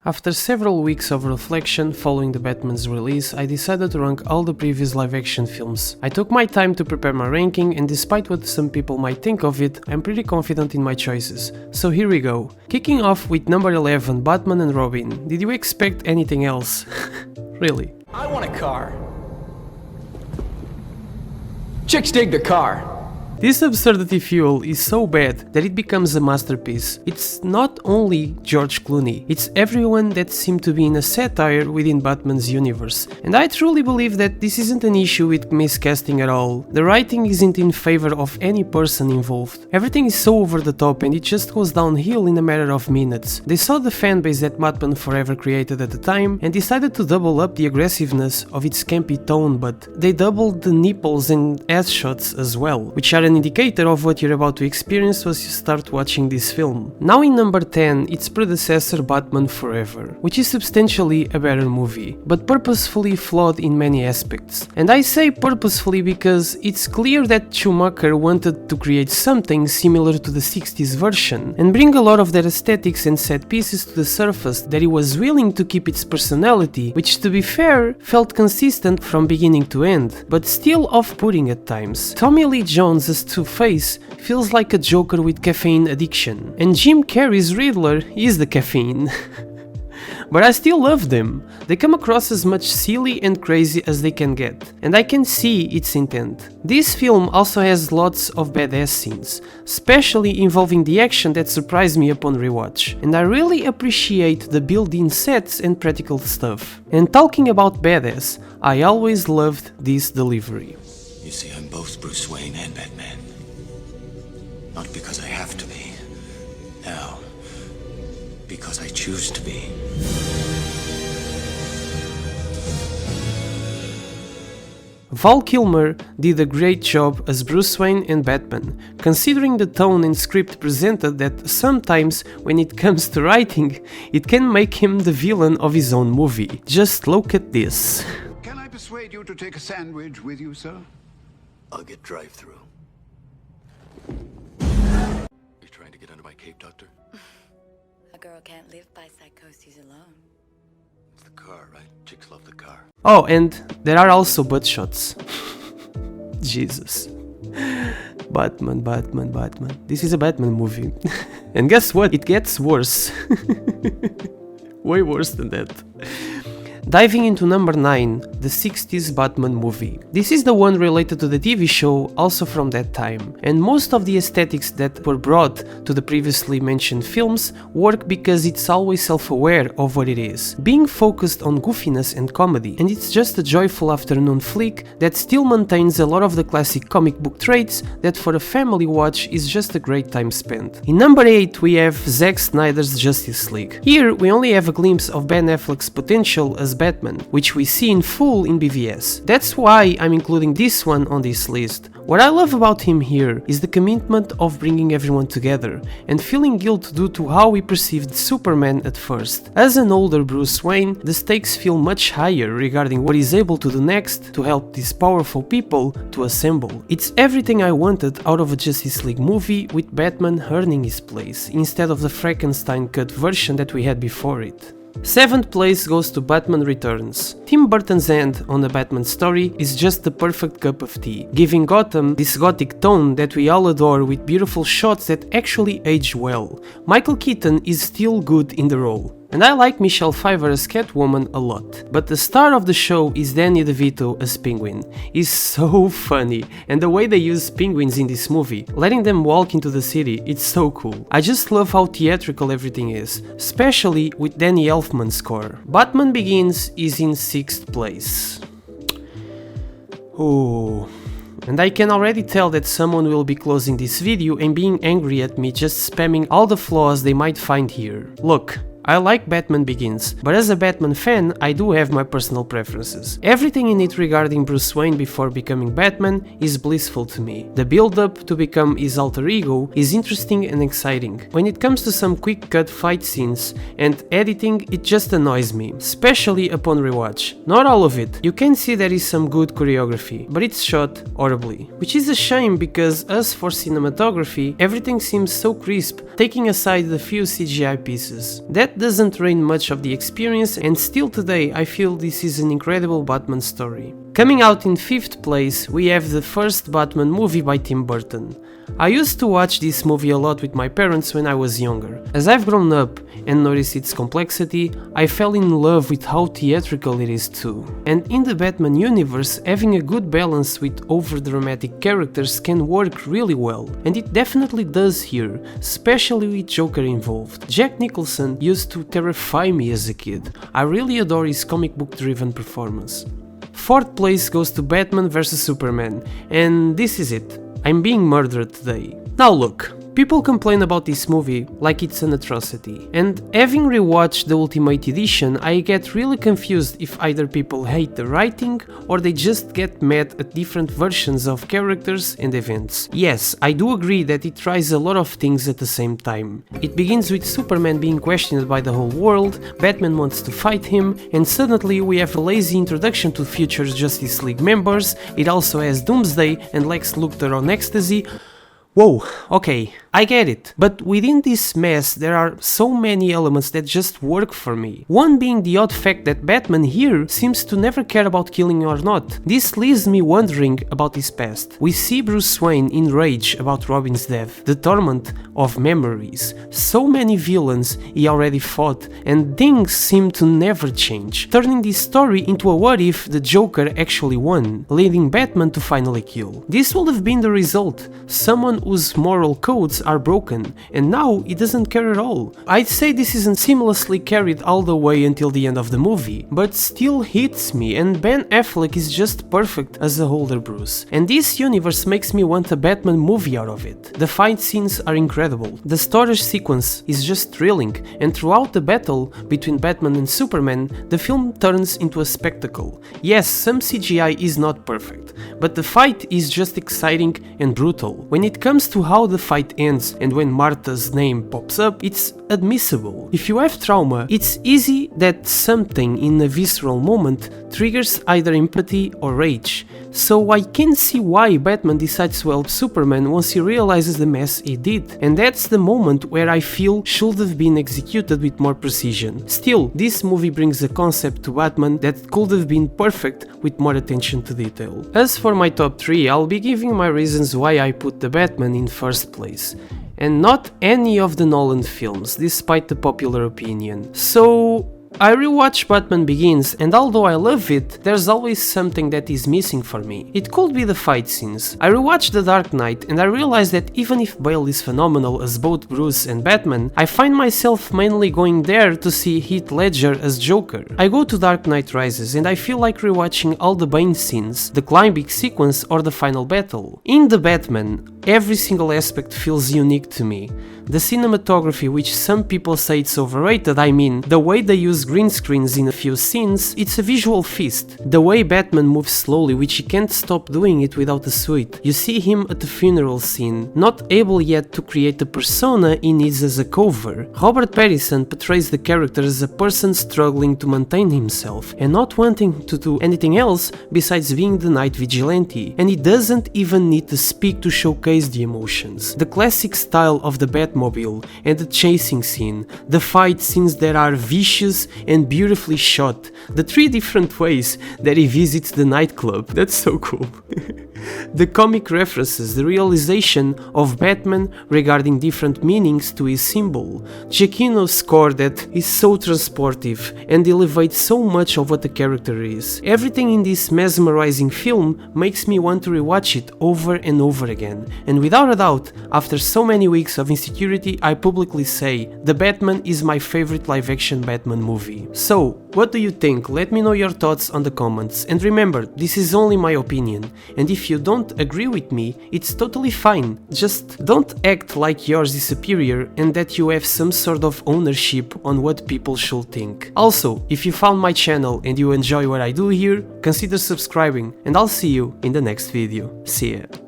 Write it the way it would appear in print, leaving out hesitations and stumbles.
After several weeks of reflection following the Batman's release, I decided to rank all the previous live-action films. I took my time to prepare my ranking, and despite what some people might think of it, I'm pretty confident in my choices. So here we go. Kicking off with number 11, Batman and Robin. Did you expect anything else? Really? I want a car. Chicks dig the car. This absurdity fuel is so bad that it becomes a masterpiece. It's not only George Clooney, it's everyone that seemed to be in a satire within Batman's universe. And I truly believe that this isn't an issue with miscasting at all. The writing isn't in favor of any person involved. Everything is so over the top and it just goes downhill in a matter of minutes. They saw the fanbase that Batman Forever created at the time and decided to double up the aggressiveness of its campy tone, but they doubled the nipples and ass shots as well, which are an indicator of what you're about to experience once you start watching this film. Now in number 10, its predecessor Batman Forever, which is substantially a better movie, but purposefully flawed in many aspects. And I say purposefully because it's clear that Schumacher wanted to create something similar to the 60s version, and bring a lot of their aesthetics and set pieces to the surface, that he was willing to keep its personality, which to be fair, felt consistent from beginning to end, but still off-putting at times. Tommy Lee Jones as Two-Face feels like a Joker with caffeine addiction, and Jim Carrey's Riddler is the caffeine. But I still love them. They come across as much silly and crazy as they can get, and I can see its intent. This film also has lots of badass scenes, especially involving the action that surprised me upon rewatch, and I really appreciate the built-in sets and practical stuff. And talking about badass, I always loved this delivery. You see, I'm both Bruce Wayne and Batman. Not because I have to be. Now, because I choose to be. Val Kilmer did a great job as Bruce Wayne and Batman, considering the tone and script presented that sometimes, when it comes to writing, it can make him the villain of his own movie. Just look at this. Can I persuade you to take a sandwich with you, sir? I'll get drive-through. You trying to get under my cape, Doctor? A girl can't live by psychoses alone. It's the car, right? Chicks love the car. Oh, and there are also butt shots. Jesus. Batman. This is a Batman movie. And guess what? It gets worse. Way worse than that. Diving into number 9, the 60s Batman movie. This is the one related to the TV show, also from that time, and most of the aesthetics that were brought to the previously mentioned films work because it's always self-aware of what it is, being focused on goofiness and comedy, and it's just a joyful afternoon flick that still maintains a lot of the classic comic book traits that for a family watch is just a great time spent. In number 8 we have Zack Snyder's Justice League. Here we only have a glimpse of Ben Affleck's potential as Batman, which we see in full in BVS. That's why I'm including this one on this list. What I love about him here is the commitment of bringing everyone together and feeling guilt due to how we perceived Superman at first. As an older Bruce Wayne, the stakes feel much higher regarding what he's able to do next to help these powerful people to assemble. It's everything I wanted out of a Justice League movie, with Batman earning his place, instead of the Frankenstein cut version that we had before it. 7th place goes to Batman Returns. Tim Burton's end on the Batman story is just the perfect cup of tea, giving Gotham this gothic tone that we all adore with beautiful shots that actually age well. Michael Keaton is still good in the role. And I like Michelle Pfeiffer as Catwoman a lot, but the star of the show is Danny DeVito as Penguin. He's so funny, and the way they use penguins in this movie, letting them walk into the city, it's so cool. I just love how theatrical everything is, especially with Danny Elfman's score. Batman Begins is in 6th place. Ooh. And I can already tell that someone will be closing this video and being angry at me just spamming all the flaws they might find here. Look, I like Batman Begins, but as a Batman fan, I do have my personal preferences. Everything in it regarding Bruce Wayne before becoming Batman is blissful to me. The build-up to become his alter ego is interesting and exciting. When it comes to some quick-cut fight scenes and editing, it just annoys me, especially upon rewatch. Not all of it. You can see there is some good choreography, but it's shot horribly. Which is a shame because, as for cinematography, everything seems so crisp, taking aside the few CGI pieces. That That doesn't ruin much of the experience, and still today I feel this is an incredible Batman story. Coming out in 5th place, we have the first Batman movie by Tim Burton. I used to watch this movie a lot with my parents when I was younger. As I've grown up and noticed its complexity, I fell in love with how theatrical it is too. And in the Batman universe, having a good balance with over-dramatic characters can work really well, and it definitely does here, especially with Joker involved. Jack Nicholson used to terrify me as a kid. I really adore his comic book driven performance. 4th place goes to Batman vs Superman, and this is it. I'm being murdered today. Now look, people complain about this movie like it's an atrocity, and having rewatched the Ultimate Edition, I get really confused if either people hate the writing or they just get mad at different versions of characters and events. Yes, I do agree that it tries a lot of things at the same time. It begins with Superman being questioned by the whole world, Batman wants to fight him, and suddenly we have a lazy introduction to future Justice League members. It also has Doomsday and Lex Luthor on ecstasy. Whoa, okay, I get it, but within this mess there are so many elements that just work for me. One being the odd fact that Batman here seems to never care about killing or not. This leaves me wondering about his past. We see Bruce Wayne in rage about Robin's death, the torment of memories. So many villains he already fought, and things seem to never change, turning this story into a what if the Joker actually won, leading Batman to finally kill. This would have been the result, someone whose moral codes are broken, and now he doesn't care at all. I'd say this isn't seamlessly carried all the way until the end of the movie, but still hits me, and Ben Affleck is just perfect as the older Bruce. And this universe makes me want a Batman movie out of it. The fight scenes are incredible, the storage sequence is just thrilling, and throughout the battle between Batman and Superman, the film turns into a spectacle. Yes, some CGI is not perfect, but the fight is just exciting and brutal. When it comes to how the fight ends and when Martha's name pops up, it's admissible. If you have trauma, it's easy that something in a visceral moment triggers either empathy or rage. So I can see why Batman decides to help Superman once he realizes the mess he did, and that's the moment where I feel should have been executed with more precision. Still, this movie brings a concept to Batman that could have been perfect with more attention to detail. As for my top 3, I'll be giving my reasons why I put the Batman in first place, and not any of the Nolan films, despite the popular opinion. So I rewatched Batman Begins, and although I love it, there's always something that is missing for me. It could be the fight scenes. I rewatched The Dark Knight, and I realized that even if Bale is phenomenal as both Bruce and Batman, I find myself mainly going there to see Heath Ledger as Joker. I go to Dark Knight Rises, and I feel like rewatching all the Bane scenes, the climbing sequence or the final battle. In The Batman, every single aspect feels unique to me. The cinematography, which some people say it's overrated, I mean, the way they use green screens in a few scenes, it's a visual feast. The way Batman moves slowly, which he can't stop doing it without a suit. You see him at the funeral scene, not able yet to create the persona he needs as a cover. Robert Pattinson portrays the character as a person struggling to maintain himself and not wanting to do anything else besides being the night vigilante, and he doesn't even need to speak to showcase the emotions. The classic style of the Batmobile and the chasing scene, the fight scenes that are vicious and beautifully shot, the 3 different ways that he visits the nightclub, that's so cool. The comic references, the realization of Batman regarding different meanings to his symbol, Giacchino's score that is so transportive and elevates so much of what the character is. Everything in this mesmerizing film makes me want to rewatch it over and over again, and without a doubt, after so many weeks of insecurity, I publicly say, The Batman is my favorite live-action Batman movie. So, what do you think? Let me know your thoughts on the comments, and remember, this is only my opinion, and if you don't agree with me, it's totally fine. Just don't act like yours is superior and that you have some sort of ownership on what people should think. Also, if you found my channel and you enjoy what I do here, consider subscribing, and I'll see you in the next video. See ya.